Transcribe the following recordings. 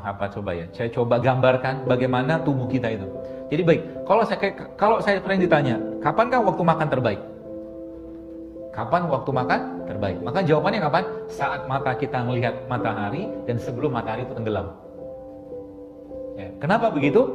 apa coba ya? Saya coba gambarkan bagaimana tubuh kita itu. Jadi baik, kalau saya sering ditanya, kapankah waktu makan terbaik? Kapan waktu makan terbaik? Maka jawabannya kapan? Saat mata kita melihat matahari dan sebelum matahari itu tenggelam. Ya, kenapa begitu?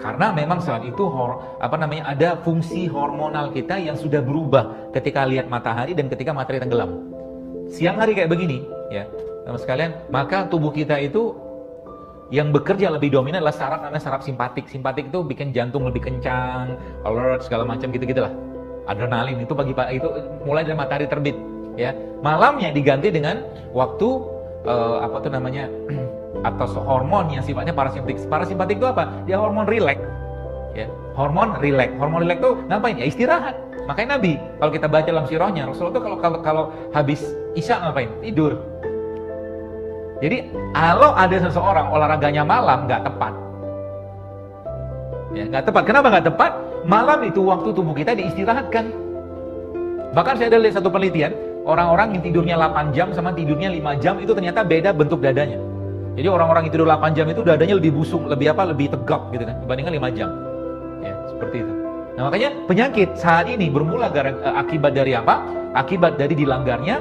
Karena memang saat itu ada fungsi hormonal kita yang sudah berubah ketika lihat matahari dan ketika matahari tenggelam. Siang hari kayak begini, ya, teman sekalian, maka tubuh kita itu yang bekerja lebih dominan adalah saraf namanya saraf simpatik. Simpatik itu bikin jantung lebih kencang, alert segala macam gitu-gitulah. Adrenalin itu pagi-pagi itu mulai dari matahari terbit, ya. Malamnya diganti dengan waktu atau hormon yang sifatnya parasimpatik. Parasimpatik itu apa? Dia hormon rileks, ya. Hormon rileks. Hormon rileks itu ngapain? Ya istirahat. Makanya Nabi, kalau kita baca dalam sirahnya, Rasulullah itu kalau habis isya ngapain? Tidur. Jadi kalau ada seseorang olahraganya malam nggak tepat, ya nggak tepat. Kenapa nggak tepat? Malam itu waktu tubuh kita diistirahatkan. Bahkan saya ada lihat satu penelitian, orang-orang yang tidurnya 8 jam sama tidurnya 5 jam itu ternyata beda bentuk dadanya. Jadi orang-orang yang tidur 8 jam itu dadanya lebih busung, lebih tegak gitu kan, dibandingkan 5 jam. Ya, seperti itu. Nah, makanya penyakit saat ini bermula akibat dari apa? Akibat dari dilanggarnya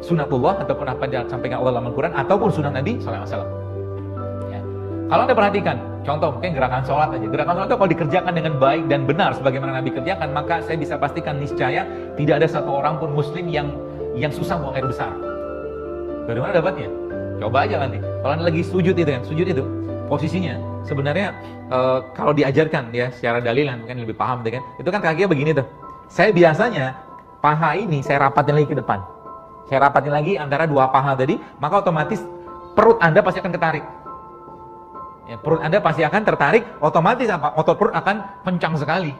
sunatullah ataupun apa yang disampaikan Allah dalam Al-Quran ataupun sunnah Nabi SAW. Ya. Kalau Anda perhatikan, contoh mungkin gerakan sholat aja. Gerakan sholat itu kalau dikerjakan dengan baik dan benar sebagaimana Nabi kerjakan, maka saya bisa pastikan niscaya tidak ada satu orang pun muslim yang susah buang air besar. Dari mana dapatnya? Coba aja nanti. Kalau Anda lagi sujud itu kan, sujud itu posisinya sebenarnya kalau diajarkan ya secara dalilan mungkin lebih paham kan. Itu kan kakinya begini tuh. Saya biasanya paha ini saya rapatin lagi ke depan. Saya rapatin lagi antara dua paha tadi, maka otomatis perut Anda pasti akan ketarik. Ya, perut Anda pasti akan tertarik, otomatis apa? Otot perut akan kencang sekali.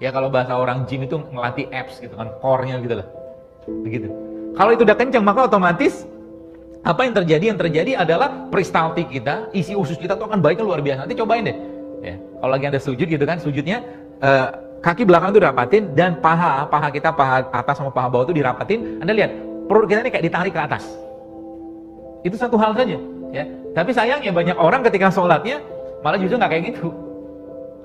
Ya kalau bahasa orang gym itu ngelatih abs gitu kan, core-nya gitu lah. Begitu. Kalau itu udah kencang, maka otomatis apa yang terjadi? Yang terjadi adalah peristaltik kita, isi usus kita tuh akan baiknya luar biasa. Nanti cobain deh. Ya, kalau lagi Anda sujud gitu kan, sujudnya kaki belakang itu dirapatin dan paha kita, paha atas sama paha bawah itu dirapatin. Anda lihat, perut kita ini kayak ditarik ke atas. Itu satu hal saja, ya. Tapi sayangnya banyak orang ketika sholatnya malah justru nggak kayak gitu,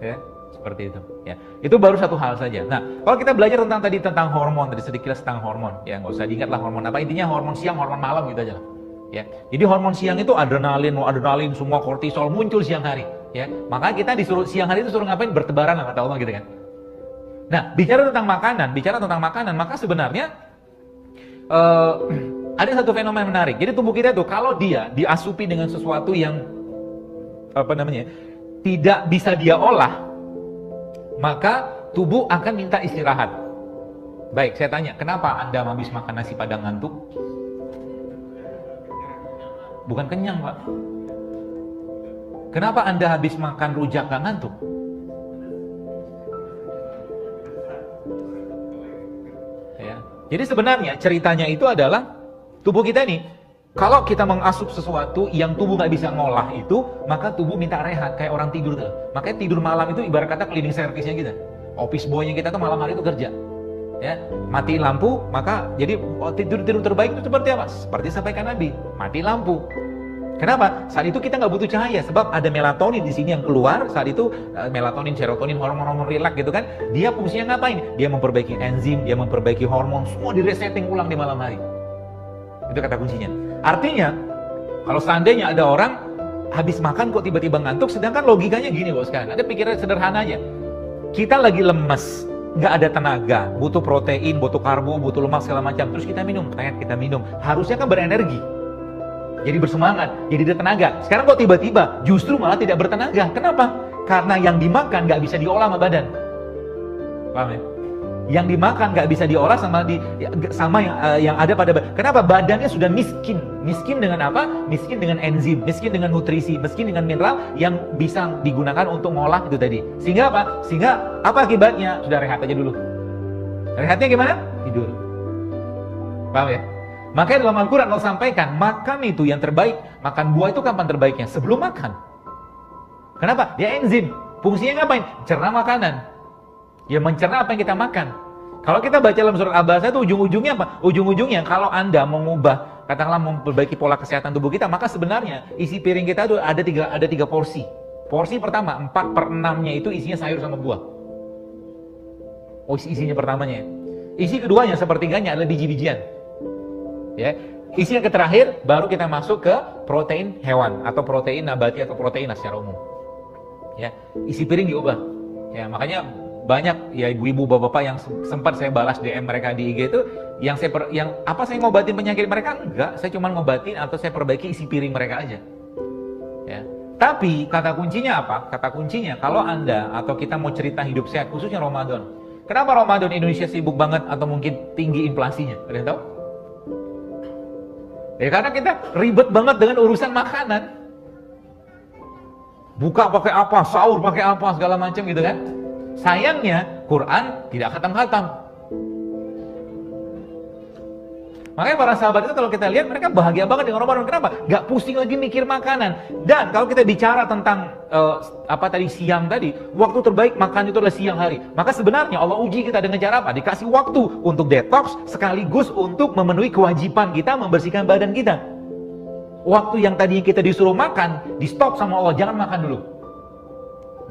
ya. Seperti itu, ya. Itu baru satu hal saja. Nah, kalau kita belajar tentang hormon, tadi sedikit tentang hormon, ya nggak usah diingat lah hormon apa. Intinya hormon siang, hormon malam gitu aja, ya. Jadi hormon siang itu adrenalin, semua kortisol muncul siang hari, ya. Maka kita disuruh siang hari itu suruh ngapain? Bertebaran lah kata Allah gitu kan. Nah, bicara tentang makanan, maka sebenarnya ada satu fenomena menarik. Jadi tubuh kita tuh kalau dia diasupi dengan sesuatu yang tidak bisa dia olah, maka tubuh akan minta istirahat. Baik, saya tanya, kenapa Anda habis makan nasi padang ngantuk? Bukan kenyang, Pak. Kenapa Anda habis makan rujak gak ngantuk? Ya. Jadi sebenarnya ceritanya itu adalah tubuh kita ini, kalau kita mengasup sesuatu yang tubuh nggak bisa ngolah itu, maka tubuh minta rehat kayak orang tidur tuh. Makanya tidur malam itu ibarat kata cleaning service-nya kita. Office boy-nya kita tuh malam hari itu kerja. Ya, mati lampu, maka jadi tidur terbaik itu seperti apa? Seperti sampaikan Nabi, mati lampu. Kenapa? Saat itu kita nggak butuh cahaya, sebab ada melatonin di sini yang keluar. Saat itu melatonin, serotonin, hormon-hormon rileks gitu kan. Dia fungsinya ngapain? Dia memperbaiki enzim, dia memperbaiki hormon, semua diresetting ulang di malam hari. Itu kata kuncinya. Artinya, kalau seandainya ada orang habis makan kok tiba-tiba ngantuk, sedangkan logikanya gini bos kan. Ada pikiran sederhana aja. Kita lagi lemes, nggak ada tenaga, butuh protein, butuh karbo, butuh lemak segala macam. Terus kita minum, harusnya kan berenergi. Jadi bersemangat, jadi ada tenaga. Sekarang kok tiba-tiba justru malah tidak bertenaga. Kenapa? Karena yang dimakan nggak bisa diolah sama badan. Paham ya? Yang dimakan nggak bisa diolah sama yang ada pada badan. Kenapa? Badannya sudah miskin. Miskin dengan apa? Miskin dengan enzim, miskin dengan nutrisi, miskin dengan mineral yang bisa digunakan untuk ngolah itu tadi. Sehingga apa? Sehingga apa akibatnya? Sudah rehat aja dulu. Rehatnya gimana? Tidur. Paham ya? Makanya dalam Al-Quran Allah sampaikan, makan itu yang terbaik. Makan buah itu kapan terbaiknya? Sebelum makan. Kenapa? Ya enzim. Fungsinya ngapain? Cerna makanan. Ya mencerna apa yang kita makan. Kalau kita baca dalam surat Al-Baqarah itu ujung-ujungnya apa? Ujung-ujungnya kalau Anda mengubah katakanlah memperbaiki pola kesehatan tubuh kita, maka sebenarnya isi piring kita itu ada tiga porsi. Porsi pertama 4/6-nya itu isinya sayur sama buah. Oh, isinya pertamanya. Isi keduanya sepertiganya adalah biji-bijian. Ya. Isi yang terakhir baru kita masuk ke protein hewan atau protein nabati atau protein secara umum. Ya, isi piring diubah. Ya, makanya banyak ya ibu-ibu bapak-bapak yang sempat saya balas DM mereka di IG itu yang saya ngobatin penyakit mereka? Enggak, saya cuma ngobatin atau saya perbaiki isi piring mereka aja. Ya. Tapi kata kuncinya apa? Kata kuncinya kalau Anda atau kita mau cerita hidup sehat khususnya Ramadan. Kenapa Ramadan Indonesia sibuk banget atau mungkin tinggi inflasinya? Ada yang tahu? Ya karena kita ribet banget dengan urusan makanan. Buka pakai apa, sahur pakai apa, segala macam gitu kan. Sayangnya Quran tidak khatam-khatam. Makanya para sahabat itu kalau kita lihat mereka bahagia banget dengan Ramadan. Kenapa? Gak pusing lagi mikir makanan. Dan kalau kita bicara tentang siang tadi, waktu terbaik makan itu adalah siang hari. Maka sebenarnya Allah uji kita dengan cara apa? Dikasih waktu untuk detox sekaligus untuk memenuhi kewajiban kita membersihkan badan kita. Waktu yang tadinya kita disuruh makan, di stop sama Allah, jangan makan dulu.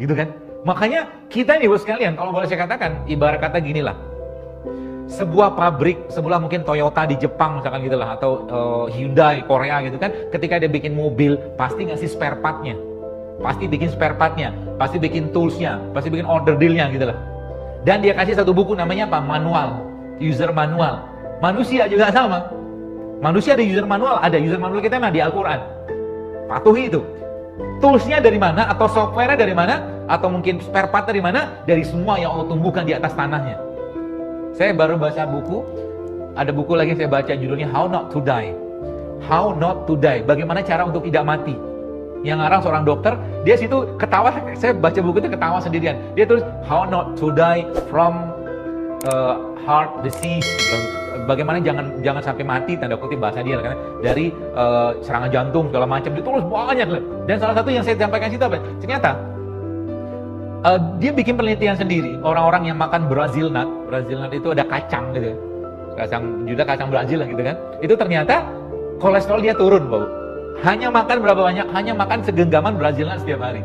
Gitu kan? Makanya kita nih bos sekalian, kalau boleh saya katakan, ibarat kata gini lah. Sebuah pabrik, sebelah mungkin Toyota di Jepang misalkan gitu lah, atau Hyundai Korea gitu kan, ketika dia bikin mobil, pasti ngasih spare partnya. Pasti bikin spare partnya, pasti bikin toolsnya, pasti bikin order dealnya gitu lah. Dan dia kasih satu buku namanya apa? Manual, user manual. Manusia juga sama. Manusia ada user manual kita mana? Di Al-Quran. Patuhi itu. Toolsnya dari mana? Atau softwarenya dari mana? Atau mungkin spare part dari mana? Dari semua yang Allah tumbuhkan di atas tanahnya. Saya baru baca buku, ada buku lagi saya baca judulnya How Not to Die. How Not to Die, bagaimana cara untuk tidak mati. Yang ngarang seorang dokter, dia situ ketawa, saya baca buku itu ketawa sendirian. Dia tulis How Not to Die from heart disease. Bagaimana jangan sampai mati, tanda kutip bahasa dia kan, dari serangan jantung segala macam. Ditulis banyak. Dan salah satu yang saya sampaikan situ apa? Ternyata dia bikin penelitian sendiri. Orang-orang yang makan Brazil nut itu ada kacang gitu, kacang Brazil lah gitu kan. Itu ternyata kolesterol dia turun, Bau. Hanya makan berapa banyak? Hanya makan segenggaman Brazil nut setiap hari.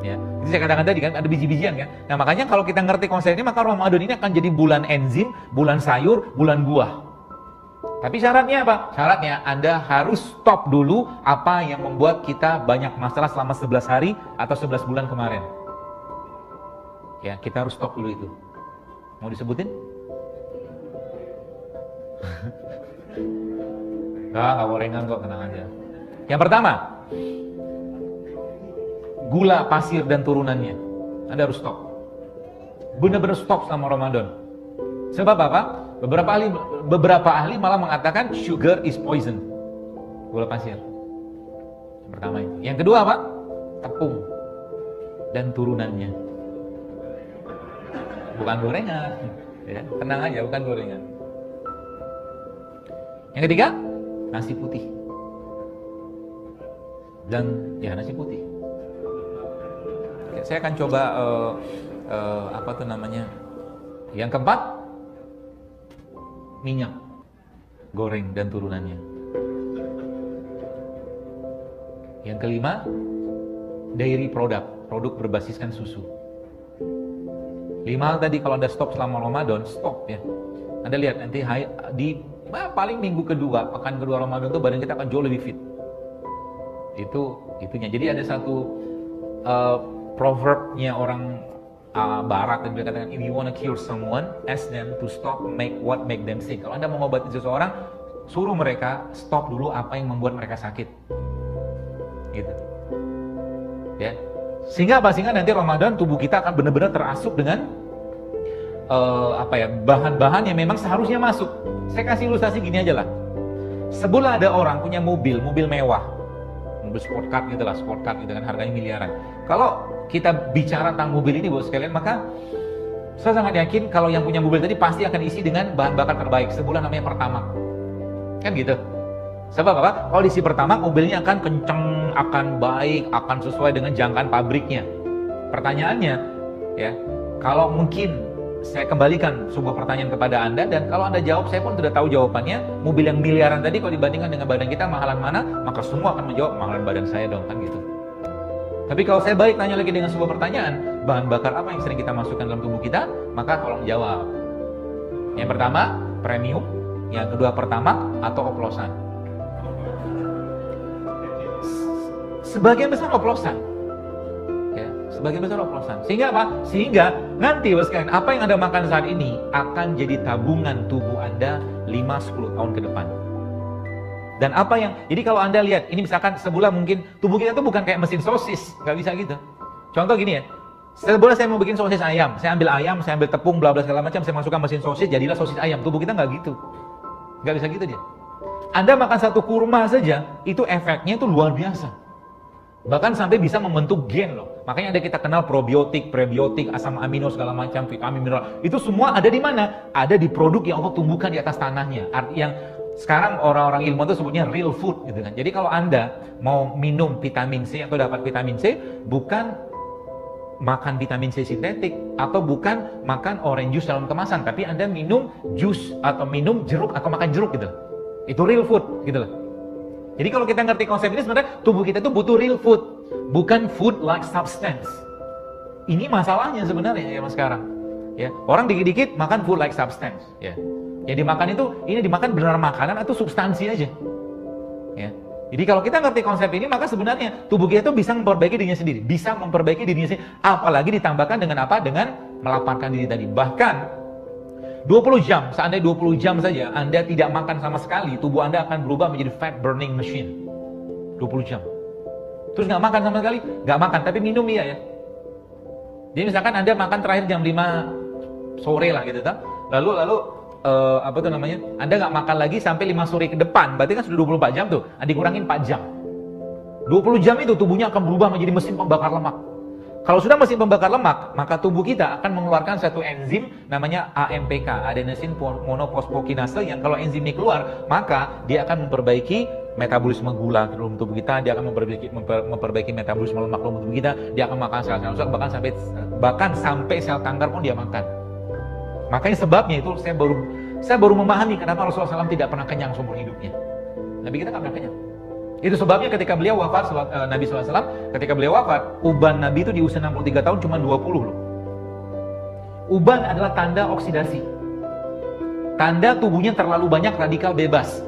Ya, itu saya katakan tadi kan ada biji-bijian kan. Nah makanya kalau kita ngerti konsep ini, maka Ramadan ini akan jadi bulan enzim, bulan sayur, bulan buah. Tapi syaratnya apa? Syaratnya Anda harus stop dulu apa yang membuat kita banyak masalah selama 11 hari atau 11 bulan kemarin. Ya, kita harus stop dulu itu. Mau disebutin? Nggak gorengan kok, tenang aja. Yang pertama, gula pasir dan turunannya. Anda harus stop. Benar-benar stop selama Ramadan. Sebab apa? Beberapa ahli malah mengatakan sugar is poison. Gula pasir. Yang pertama itu. Yang kedua apa? Tepung dan turunannya. Bukan gorengan. Ya, tenang aja, bukan gorengan. Yang ketiga, nasi putih. Dan ya nasi putih. Saya akan coba Yang keempat, minyak goreng dan turunannya. Yang kelima, dairy product berbasiskan susu. 5 hal tadi kalau Anda stop selama Ramadan, stop ya. Anda lihat nanti di paling minggu kedua, pekan kedua Ramadan itu badan kita akan jauh lebih fit. Itunya. Jadi ada satu proverbnya orang Barat yang berkatakan, if you wanna cure someone, ask them to stop what make them sick. Kalau Anda mau mengobati seseorang, suruh mereka stop dulu apa yang membuat mereka sakit. Gitu. Ya. Sehingga nanti Ramadan tubuh kita akan benar-benar terasup dengan bahan-bahan yang memang seharusnya masuk. Saya kasih ilustrasi gini aja lah. Sebelah ada orang punya mobil mewah, mobil sport car gitu kan, harganya miliaran. Kalau kita bicara tentang mobil ini bos sekalian, maka saya sangat yakin kalau yang punya mobil tadi pasti akan isi dengan bahan bakar terbaik. Sebulan namanya Pertamax, kan gitu. Sebab apa? Kalau diisi Pertamax, mobilnya akan kenceng, akan baik, akan sesuai dengan jangkaan pabriknya. Pertanyaannya, ya, kalau mungkin saya kembalikan sebuah pertanyaan kepada Anda, dan kalau Anda jawab, saya pun sudah tahu jawabannya. Mobil yang miliaran tadi kalau dibandingkan dengan badan kita, mahalan mana? Maka semua akan menjawab, mahalan badan saya dong, kan gitu. Tapi kalau saya balik tanya lagi dengan sebuah pertanyaan, bahan bakar apa yang sering kita masukkan dalam tubuh kita? Maka tolong jawab. Yang pertama, premium. Yang kedua, pertamax atau oplosan. Sebagian besar oplosan. Sebagian besar oplosan. Sehingga apa? Sehingga nanti sekalian, apa yang Anda makan saat ini akan jadi tabungan tubuh Anda 5-10 tahun ke depan. Dan apa yang, jadi kalau Anda lihat, ini misalkan sebulan mungkin tubuh kita tuh bukan kayak mesin sosis, nggak bisa gitu. Contoh gini ya, sebulan saya mau bikin sosis ayam, saya ambil tepung, bla bla segala macam, saya masukkan mesin sosis, jadilah sosis ayam. Tubuh kita nggak gitu, nggak bisa gitu dia. Anda makan satu kurma saja, itu efeknya itu luar biasa. Bahkan sampai bisa membentuk gen loh. Makanya ada kita kenal probiotik, prebiotik, asam amino segala macam, vitamin, mineral. Itu semua ada di mana? Ada di produk yang Allah tumbuhkan di atas tanahnya. Arti yang sekarang orang-orang ilmuwan itu sebutnya real food gitu kan. Jadi kalau Anda mau minum vitamin C atau dapat vitamin C, bukan makan vitamin C sintetik atau bukan makan orange juice dalam kemasan, tapi Anda minum jus atau minum jeruk atau makan jeruk gitu. Itu real food gitu loh. Jadi kalau kita ngerti konsep ini, sebenarnya tubuh kita itu butuh real food, bukan food like substance. Ini masalahnya sebenarnya ya mas sekarang. Ya, orang dikit-dikit makan food like substance. Ya, yang dimakan itu, ini dimakan benar makanan atau substansi aja. Ya, jadi kalau kita ngerti konsep ini, maka sebenarnya tubuh kita itu bisa memperbaiki dirinya sendiri, bisa memperbaiki dirinya sendiri. Apalagi ditambahkan dengan apa? Dengan melaparkan diri tadi. Bahkan 20 jam, seandainya 20 jam saja Anda tidak makan sama sekali, tubuh Anda akan berubah menjadi fat burning machine. 20 jam. Terus nggak makan sama sekali? Nggak makan, tapi minum ya. Jadi misalkan Anda makan terakhir jam 5 sore lah gitu, lalu apa tuh namanya? Anda nggak makan lagi sampai 5 sore ke depan, berarti kan sudah 24 jam tuh, dikurangin 4 jam. 20 jam itu tubuhnya akan berubah menjadi mesin pembakar lemak. Kalau sudah mesin pembakar lemak, maka tubuh kita akan mengeluarkan satu enzim namanya AMPK, adenosine monofosfokinase, yang kalau enzim ini keluar, maka dia akan memperbaiki metabolisme gula dalam tubuh kita, dia akan memperbaiki metabolisme lemak dalam tubuh kita, dia akan makan sel-sel rusak, bahkan sampai sel kanker pun dia makan. Makanya sebabnya itu saya baru memahami kenapa Rasulullah SAW tidak pernah kenyang seumur hidupnya. Nabi kita nggak pernah kenyang. Itu sebabnya ketika beliau wafat, Nabi SAW, ketika beliau wafat, uban Nabi itu di usia 63 tahun cuma 20 loh. Uban adalah tanda oksidasi. Tanda tubuhnya terlalu banyak radikal bebas.